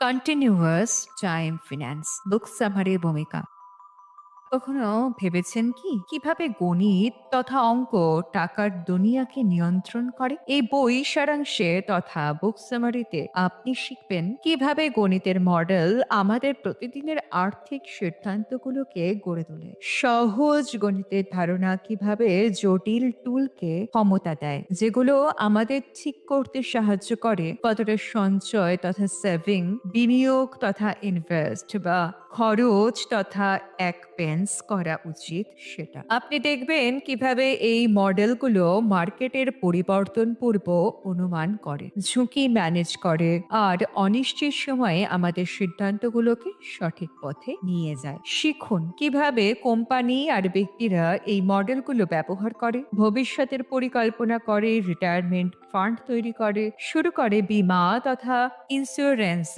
Continuous time finance বুক সামারির ভূমিকা। কখনো ভেবেছেন কি কিভাবে গণিত তথা অঙ্ক টাকার দুনিয়াকে নিয়ন্ত্রণ করে? এই বই সারাংশে তথা বুক সামারিতে আপনি শিখবেন কিভাবে গণিতের মডেল আমাদের প্রতিদিনের আর্থিক সিদ্ধান্তগুলোকে গড়ে তোলে, সহজ গণিতের ধারণা কিভাবে জটিল টুলকে ক্ষমতা দেয়, যেগুলো আমাদের ঠিক করতে সাহায্য করে কতটা সঞ্চয় তথা সেভিং, বিনিয়োগ তথা ইনভেস্ট বা খরচ তথা এক্সপেন্স করা উচিত সেটা। আপনি দেখবেন কিভাবে এই মডেলগুলো মার্কেটের পরিবর্তন পূর্ব অনুমান করে, ঝুঁকি ম্যানেজ করে আর অনিশ্চিত সময়ে আমাদের সিদ্ধান্তগুলোকে সঠিক পথে নিয়ে যায়। শিখুন কিভাবে কোম্পানি আর ব্যক্তিরা এই মডেলগুলো ব্যবহার করে, ভবিষ্যতের পরিকল্পনা করে, রিটায়ারমেন্ট ফান্ড তৈরি করে, শুরু করে বীমা তথা ইন্স্যুরেন্স